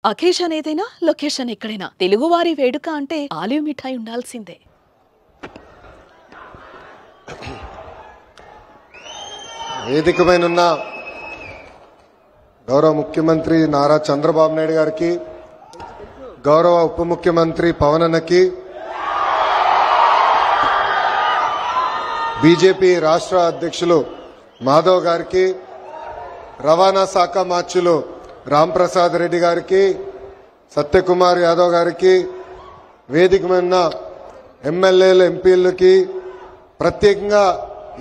Occasion ఏదైనా location ఎక్కడైనా తెలుగువారి వేడుక అంటే ఆలివ్ మిఠాయి ఉండాల్సిందే. వేదికపైనున్న గౌరవ ముఖ్యమంత్రి నారా చంద్రబాబు నాయుడు గారికి, గౌరవ ఉప ముఖ్యమంత్రి పవన్ అన్నకి, బీజేపీ రాష్ట్ర అధ్యక్షులు మాధవ్ గారికి, రవాణా శాఖ మార్చులు రాంప్రసాద్ రెడ్డి గారికి, సత్యకుమార్ యాదవ్ గారికి, వేదిక మీద ఎమ్మెల్యేలు ఎంపీలకి, ప్రత్యేకంగా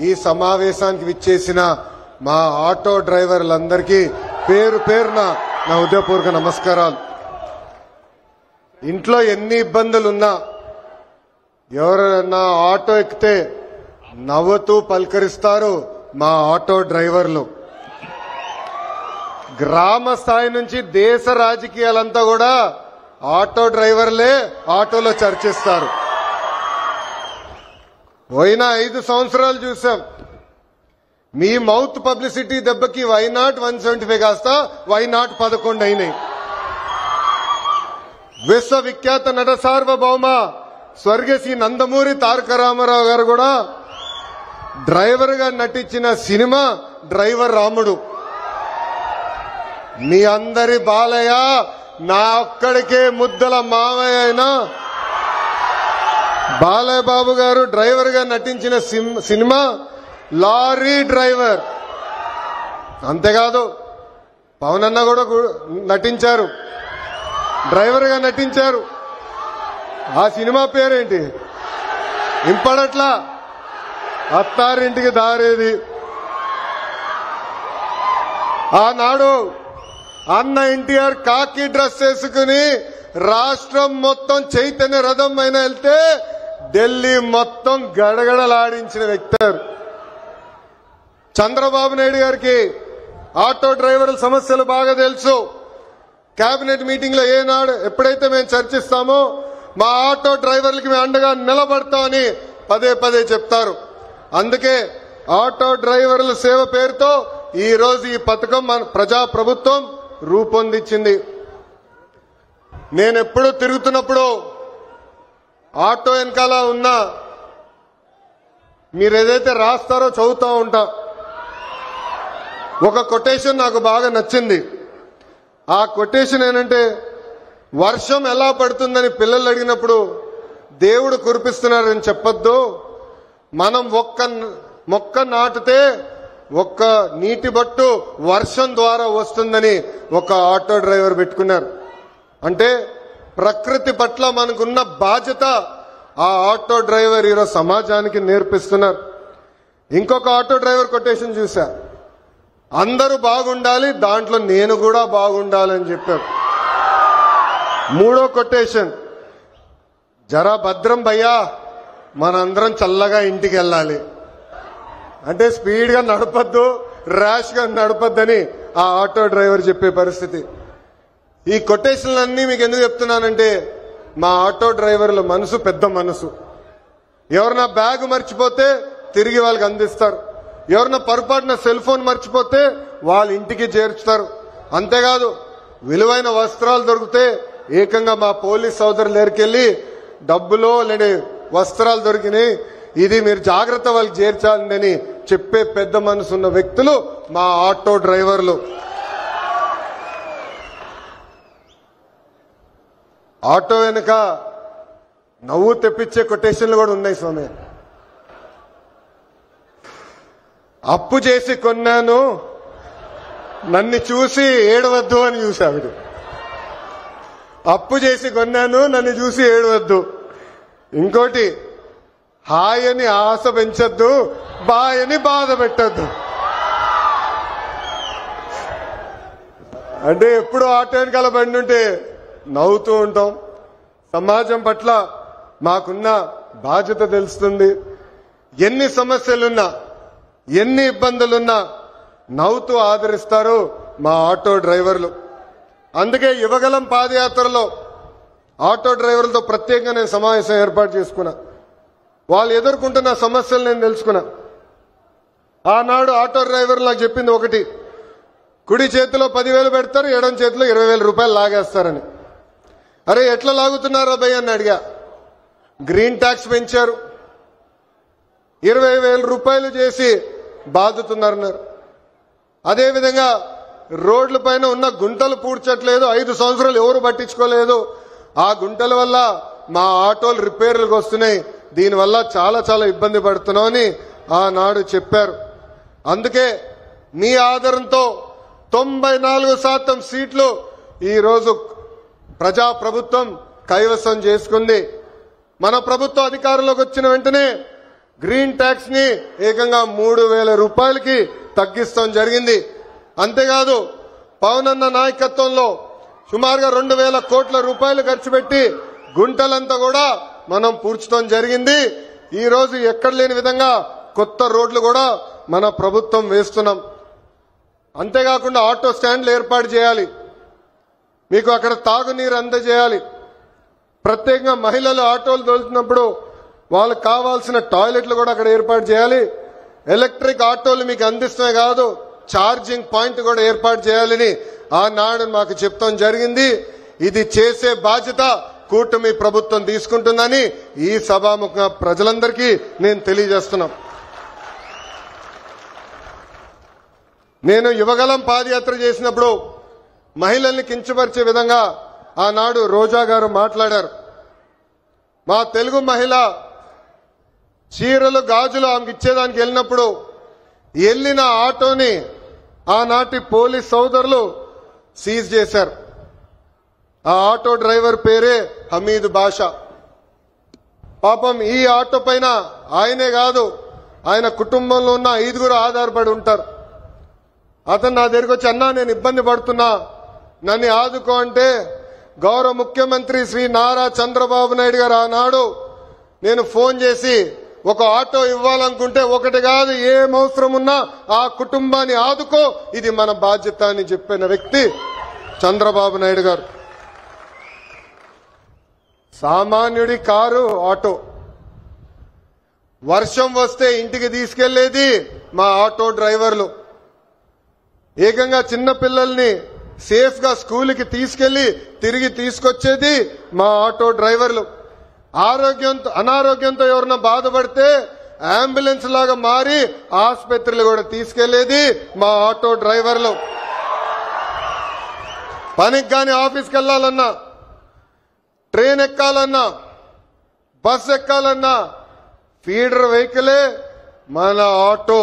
ఈ సమావేశానికి విచ్చేసిన మా ఆటో డ్రైవర్లందరికీ పేరు పేరున నా హృదయపూర్వక నమస్కారాలు. ఇంట్లో ఎన్ని ఇబ్బందులున్నా ఎవరైనా ఆటో ఎక్కితే నవ్వుతూ పలకరిస్తారు మా ఆటో డ్రైవర్లు. గ్రామ స్థాయి నుంచి దేశ రాజకీయాలంతా కూడా ఆటో డ్రైవర్లే ఆటోలో చర్చిస్తారు. పోయిన 5 సంవత్సరాలు చూసాం. మీ మౌత్ పబ్లిసిటీ దెబ్బకి వైనాట్ 175 కాస్త వైనాట్ 11 అయినాయి. విశ్వవిఖ్యాత నట సార్వభౌమ స్వర్గశ్రీ నందమూరి తారక రామారావు గారు కూడా డ్రైవర్ గా నటించిన సినిమా డ్రైవర్ రాముడు. మీ అందరి బాలయ్య నా ఒక్కడికే ముద్దల మావయ్య అయినా బాలయ్య బాబు గారు డ్రైవర్ గా నటించిన సినిమా లారీ డ్రైవర్. అంతేకాదు పవన్ అన్న కూడా నటించారు, డ్రైవర్ గా నటించారు. ఆ సినిమా పేరేంటి ఇంపడట్లా, అత్తారింటికి దారేది. ఆనాడు అన్న ఎన్టీఆర్ కాకి డ్రెస్ వేసుకుని రాష్ట్రం మొత్తం చైతన్య రథం పైన వెళ్తే ఢిల్లీ మొత్తం గడగడలాడించిన వ్యక్తి. చంద్రబాబు నాయుడు గారికి ఆటో డ్రైవర్ల సమస్యలు బాగా తెలుసు. కేబినెట్ మీటింగ్ లో ఏనాడు ఎప్పుడైతే మేము చర్చిస్తామో మా ఆటో డ్రైవర్లకి మేము అండగా నిలబడతామని పదే పదే చెప్తారు. అందుకే ఆటో డ్రైవర్ల సేవ పేరుతో ఈ రోజు ఈ పథకం మన ప్రజా ప్రభుత్వం రూపొందించింది. నేను ఎప్పుడు తిరుగుతున్నప్పుడు ఆటో వెనకాల ఉన్నా మీరు ఏదైతే రాస్తారో చదువుతూ ఉంటా. ఒక కొటేషన్ నాకు బాగా నచ్చింది. ఆ కొటేషన్ ఏంటంటే, వర్షం ఎలా పడుతుందని పిల్లలు అడిగినప్పుడు దేవుడు కురిపిస్తున్నారని చెప్పొద్దు, మనం ఒక్క మొక్క నాటితే ఒక్క నీటి బట్టు వర్షం ద్వారా వస్తుందని ఒక ఆటో డ్రైవర్ పెట్టుకున్నారు. అంటే ప్రకృతి పట్ల మనకున్న బాధ్యత ఆ ఆటో డ్రైవర్ ఈరోజు సమాజానికి నేర్పిస్తున్నారు. ఇంకొక ఆటో డ్రైవర్ కొటేషన్ చూసా, అందరూ బాగుండాలి దాంట్లో నేను కూడా బాగుండాలని చెప్పారు. మూడో కొటేషన్, జరా భద్రం భయ్యా మనందరం చల్లగా ఇంటికి వెళ్ళాలి. అంటే స్పీడ్ గా నడపద్దు, ర్యాష్ గా నడపద్దని ఆ ఆటో డ్రైవర్ చెప్పే పరిస్థితి. ఈ కొటేషన్లన్నీ మీకు ఎందుకు చెప్తున్నానంటే, మా ఆటో డ్రైవర్ల మనసు పెద్ద మనసు. ఎవరన్నా బ్యాగ్ మర్చిపోతే తిరిగి వాళ్ళకి అందిస్తారు, ఎవరన్నా పొరపాటున సెల్ ఫోన్ మర్చిపోతే వాళ్ళ ఇంటికి చేర్చుతారు. అంతేకాదు విలువైన వస్త్రాలు దొరికితే ఏకంగా మా పోలీస్ సోదరులు దగ్గరికెళ్ళి డబ్బులో లేని వస్త్రాలు దొరికినాయి, ఇది మీరు జాగ్రత్త వాళ్ళకి చేర్చాలని చెప్పే పెద్ద మనసున్న వ్యక్తులు మా ఆటో డ్రైవర్లు. ఆటో వెనుక నవ్వు తెప్పించే కొటేషన్లు కూడా ఉన్నాయి స్వామి. అప్పు చేసి కొన్నాను నన్ను చూసి ఏడవద్దు అని చూసావిడు. అప్పు చేసి కొన్నాను నన్ను చూసి ఏడవద్దు. ఇంకోటి, హాయని ఆశ పెంచొద్దు, బాయని బాధ పెట్టద్దు. అంటే ఎప్పుడు ఆటో వెనకాల బండి ఉంటే నవ్వుతూ ఉంటాం. సమాజం పట్ల మాకున్న బాధ్యత తెలుస్తుంది. ఎన్ని సమస్యలున్నా ఎన్ని ఇబ్బందులున్నా నవ్వుతూ ఆదరిస్తారు మా ఆటో డ్రైవర్లు. అందుకే యువగలం పాదయాత్రలో ఆటో డ్రైవర్లతో ప్రత్యేకంగా నేను సమావేశం ఏర్పాటు చేసుకున్నా. వాళ్ళు ఎదుర్కొంటున్న సమస్యలు నేను తెలుసుకున్నా. ఆనాడు ఆటో డ్రైవర్లు నాకు చెప్పింది ఒకటి, కుడి చేతిలో 10,000 పెడతారు, ఎడం చేతిలో 20,000 రూపాయలు లాగేస్తారని. అరే ఎట్లా లాగుతున్నారా భయ్ అని అడిగా. గ్రీన్ ట్యాక్స్ పెంచారు, 20,000 రూపాయలు చేసి బాదుతున్నారన్నారు. అదేవిధంగా రోడ్ల పైన ఉన్న గుంటలు పూడ్చట్లేదు, 5 సంవత్సరాలు ఎవరు పట్టించుకోలేదు. ఆ గుంటల వల్ల మా ఆటోలు రిపేర్లకు వస్తున్నాయి, దీనివల్ల చాలా చాలా ఇబ్బంది పడుతున్నామని ఆనాడు చెప్పారు. అందుకే మీ ఆదరణతో 94% సీట్లు ఈరోజు ప్రజాప్రభుత్వం కైవసం చేసుకుంది. మన ప్రభుత్వం అధికారంలోకి వచ్చిన వెంటనే గ్రీన్ ట్యాక్స్ ని ఏకంగా 3,000 రూపాయలకి తగ్గిస్తాం జరిగింది. అంతేకాదు పవన్ అన్న నాయకత్వంలో సుమారుగా 2,000 కోట్ల రూపాయలు ఖర్చు పెట్టి గుంటలంతా కూడా మనం పూడ్చడం జరిగింది. ఈ రోజు ఎక్కడ లేని విధంగా కొత్త రోడ్లు కూడా మన ప్రభుత్వం వేస్తున్నాం. అంతేకాకుండా ఆటో స్టాండ్లు ఏర్పాటు చేయాలి, మీకు అక్కడ తాగునీరు అందజేయాలి. ప్రత్యేకంగా మహిళలు ఆటోలు తోలుతున్నప్పుడు వాళ్ళకు కావాల్సిన టాయిలెట్లు కూడా అక్కడ ఏర్పాటు చేయాలి. ఎలక్ట్రిక్ ఆటోలు మీకు అందిస్తమే కాదు, ఛార్జింగ్ పాయింట్ కూడా ఏర్పాటు చేయాలని ఆనాడు మాకు చెప్తాం జరిగింది. ఇది చేసే బాధ్యత కూటమి ప్రభుత్వం తీసుకుంటుందని ఈ సభాముఖంగా ప్రజలందరికీ నేను తెలియజేస్తున్నాం. నేను యువగలం పాదయాత్ర చేసినప్పుడు మహిళల్ని కించపరిచే విధంగా ఆనాడు రోజా గారు మాట్లాడారు. మా తెలుగు మహిళ చీరలు గాజులు ఆమెకి ఇచ్చేదానికి వెళ్ళినప్పుడు వెళ్ళిన ఆటోని ఆనాటి పోలీస్ సోదరులు సీజ్ చేశారు. ఆ ఆటో డ్రైవర్ పేరే హమీద్ బాషా. పాపం ఈ ఆటో పైన ఆయనే కాదు, ఆయన కుటుంబంలో ఉన్న 5గురు ఆధారపడి ఉంటారు. అతను నా దగ్గరికి వచ్చి, అన్నా నేను ఇబ్బంది పడుతున్నా, నన్ను ఆదుకో అంటే గౌరవ ముఖ్యమంత్రి శ్రీ నారా చంద్రబాబు నాయుడు గారు ఆనాడు నేను ఫోన్ చేసి ఒక ఆటో ఇవ్వాలనుకుంటే ఒకటి కాదు, ఏం అవసరం ఉన్నా ఆ కుటుంబాన్ని ఆదుకో, ఇది మన బాధ్యత అని చెప్పిన వ్యక్తి చంద్రబాబు నాయుడు గారు. సామాన్యుడి కారు ఆటో, వర్షం వస్తే ఇంటికి తీసుకెళ్లేది మా ఆటో డ్రైవర్లు. ఏకంగా చిన్న పిల్లల్ని సేఫ్ గా స్కూల్కి తీసుకెళ్లి తిరిగి తీసుకొచ్చేది మా ఆటో డ్రైవర్లు. అనారోగ్యంతో ఎవరన్నా బాధపడితే అంబులెన్స్ లాగా మారి ఆసుపత్రులు కూడా తీసుకెళ్లేది మా ఆటో డ్రైవర్లు. పనికి గాని ఆఫీస్కి వెళ్లాలన్నా, ట్రైన్ ఎక్కాలన్నా, బస్ ఎక్కాలన్నా ఫీడర్ వెహికలే మన ఆటో.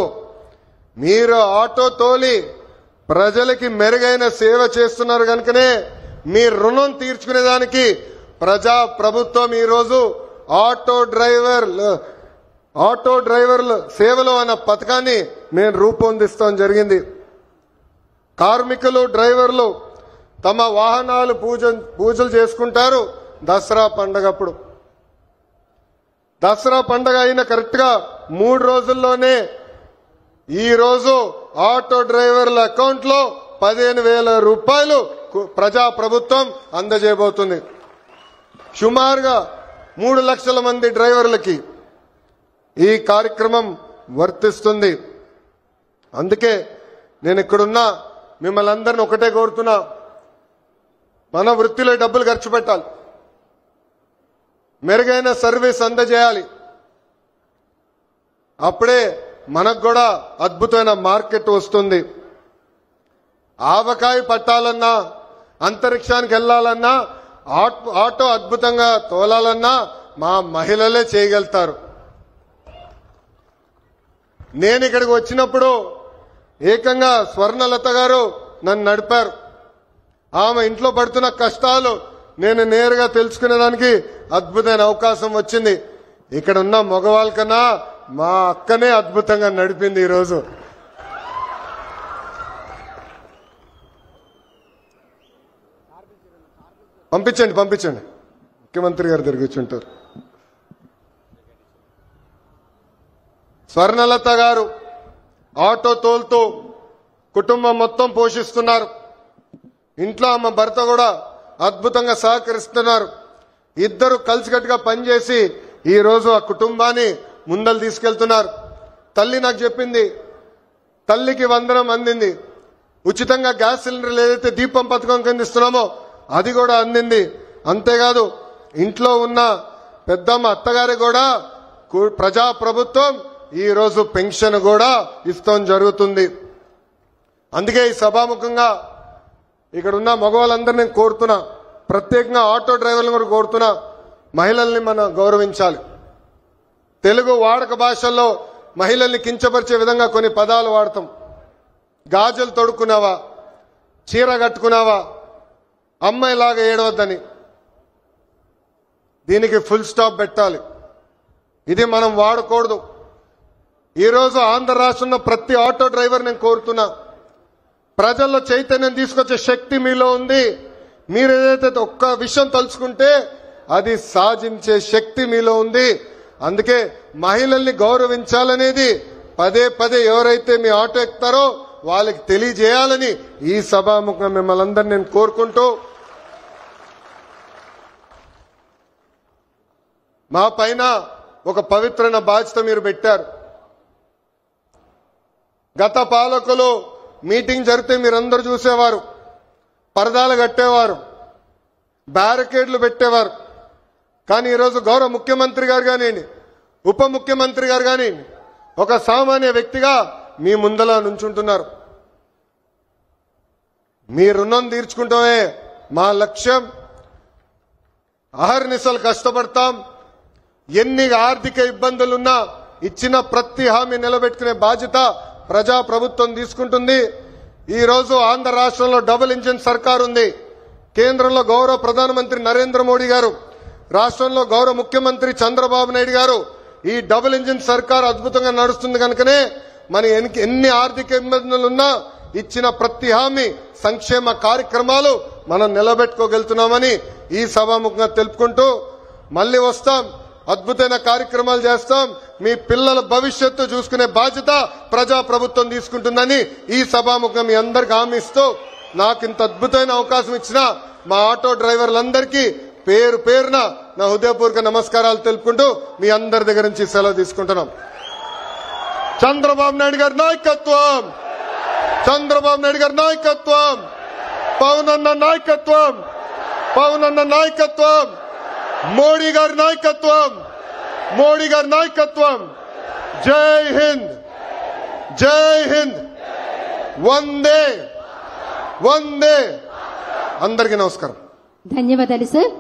మీరు ఆటో తోలి ప్రజలకి మెరుగైన సేవ చేస్తున్నారు కనుకనే మీ రుణం తీర్చుకునేదానికి ప్రజా ప్రభుత్వం ఈరోజు ఆటో డ్రైవర్ల సేవలు అన్న పథకాన్ని మేము రూపొందిస్తాం జరిగింది. కార్మికులు డ్రైవర్లు తమ వాహనాలు పూజలు చేసుకుంటారు దసరా పండగప్పుడు. దసరా పండగ అయిన కరెక్ట్ గా 3 రోజుల్లోనే ఈ రోజు ఆటో డ్రైవర్ల అకౌంట్ లో 15,000 రూపాయలు ప్రజా ప్రభుత్వం అందజేయబోతుంది. సుమారుగా 3 లక్షల మంది డ్రైవర్లకి ఈ కార్యక్రమం వర్తిస్తుంది. అందుకే నేను ఇక్కడున్నా మిమ్మల్ని అందరిని ఒకటే కోరుతున్నా, మన వృత్తిలో డబ్బులు ఖర్చు పెట్టాలి, మెరుగైన సర్వీస్ అందజేయాలి. అప్పుడే మనకు కూడా అద్భుతమైన మార్కెట్ వస్తుంది. ఆవకాయ పట్టాలన్నా, అంతరిక్షానికి వెళ్లాలన్నా, ఆటో అద్భుతంగా తోలాలన్నా మా మహిళలే చేయగలుగుతారు. నేను ఇక్కడికి వచ్చినప్పుడు ఏకంగా స్వర్ణలత గారు నన్ను నడిపారు. ఆమె ఇంట్లో పడుతున్న కష్టాలు నేను నేరుగా తెలుసుకునేదానికి అద్భుతమైన అవకాశం వచ్చింది. ఇక్కడ ఉన్న మగవాళ్ళ కన్నా మా అక్కనే అద్భుతంగా నడిపింది. ఈరోజు పంపించండి ముఖ్యమంత్రి గారు దగ్గరికి వచ్చి ఉంటారు. స్వర్ణలత గారు ఆటో తోలుతూ కుటుంబం మొత్తం పోషిస్తున్నారు. ఇంట్లో ఆమె భర్త కూడా అద్భుతంగా సహకరిస్తున్నారు. ఇద్దరు కలిసికట్టుగా పనిచేసి ఈ రోజు ఆ కుటుంబాన్ని ముందలు తీసుకెళ్తున్నారు. తల్లి నాకు చెప్పింది, తల్లికి వందనం అందింది. ఉచితంగా గ్యాస్ సిలిండర్లు ఏదైతే దీపం పథకం కింద ఇస్తున్నామో అది కూడా అందింది. అంతేకాదు ఇంట్లో ఉన్న పెద్దమ్మ అత్తగారి కూడా ప్రజా ప్రభుత్వం ఈ రోజు పెన్షన్ కూడా ఇస్తాం జరుగుతుంది. అందుకే ఈ సభాముఖంగా ఇక్కడ ఉన్న మగవాళ్ళందరినీ నేను కోరుతున్నా, ప్రత్యేకంగా ఆటో డ్రైవర్లను కూడా కోరుతున్నా, మహిళల్ని మనం గౌరవించాలి. తెలుగు వాడక భాషల్లో మహిళల్ని కించపరిచే విధంగా కొన్ని పదాలు వాడతాం. గాజులు తొడుక్కున్నావా, చీర కట్టుకున్నావా, అమ్మాయిలాగా ఏడవద్దని. దీనికి ఫుల్ స్టాప్ పెట్టాలి. ఇది మనం వాడకూడదు. ఈరోజు ఆంధ్ర రాష్ట్రంలో ప్రతి ఆటో డ్రైవర్ నేను కోరుతున్నా, ప్రజల్లో చైతన్యం తీసుకొచ్చే శక్తి మీలో ఉంది. మీరు ఏదైతే ఒక్క విషయం తలుచుకుంటే అది సాధించే శక్తి మీలో ఉంది. అందుకే మహిళల్ని గౌరవించాలనేది పదే పదే ఎవరైతే మీ ఆటో ఎక్కుతారో వాళ్ళకి తెలియజేయాలని ఈ సభాముఖంగా మిమ్మల్ని అందరినీ నేను కోరుకుంటూ, మా పైన ఒక పవిత్రమైన బాధ్యత మీరు పెట్టారు. గత పాలకులు మీటింగ్ జరిగితే మీరందరూ చూసేవారు, పరదాలు కట్టేవారు, బ్యారికేడ్లు పెట్టేవారు. కానీ ఈరోజు గౌరవ ముఖ్యమంత్రి గారు కానివ్వండి, ఉప ముఖ్యమంత్రి గారు కానివ్వండి, ఒక సామాన్య వ్యక్తిగా మీ ముందల నుంచుంటున్నారు. మీ రుణం తీర్చుకుంటామే మా లక్ష్యం. అహర్నిశలు కష్టపడతాం. ఎన్ని ఆర్థిక ఇబ్బందులున్నా ఇచ్చిన ప్రతి హామీ నిలబెట్టుకునే బాధ్యత ప్రజా ప్రభుత్వం తీసుకుంటుంది. ఈ రోజు ఆంధ్ర రాష్ట్రంలో డబుల్ ఇంజిన్ సర్కార్ ఉంది. కేంద్రంలో గౌరవ ప్రధానమంత్రి నరేంద్ర మోడీ గారు, రాష్ట్రంలో గౌరవ ముఖ్యమంత్రి చంద్రబాబు నాయుడు గారు. ఈ డబుల్ ఇంజిన్ సర్కార్ అద్భుతంగా నడుస్తుంది కనుకనే మన ఎన్ని ఆర్థిక ఇబ్బందులున్నా ఇచ్చిన ప్రతి హామీ, సంక్షేమ కార్యక్రమాలు మనం నిలబెట్టుకోగలుగుతున్నామని ఈ సభాముఖంగా తెలుపుకుంటూ, మళ్లీ వస్తాం, అద్భుతమైన కార్యక్రమాలు చేస్తాం. మీ పిల్లల భవిష్యత్తు చూసుకునే బాధ్యత ప్రజా ప్రభుత్వం తీసుకుంటుందని ఈ సభాముఖం మీ అందరికి హామీ ఇస్తూ, నాకు ఇంత అద్భుతమైన అవకాశం ఇచ్చిన మా ఆటో డ్రైవర్లందరికీ పేరు పేరున నా హృదయపూర్వక నమస్కారాలు తెలుపుకుంటూ మీ అందరి దగ్గర నుంచి సెలవు తీసుకుంటున్నాం. చంద్రబాబు నాయుడు గారి నాయకత్వం, చంద్రబాబు నాయుడు గారి నాయకత్వం, పవన్ అన్న నాయకత్వం, పవన్ అన్న నాయకత్వం, మోడీ గారి నాయకత్వం, మోడీ గారి నాయకత్వం. జై హింద్, జై హింద్, వందే వందే. అందరికీ నమస్కారం. ధన్యవాదాలు సార్.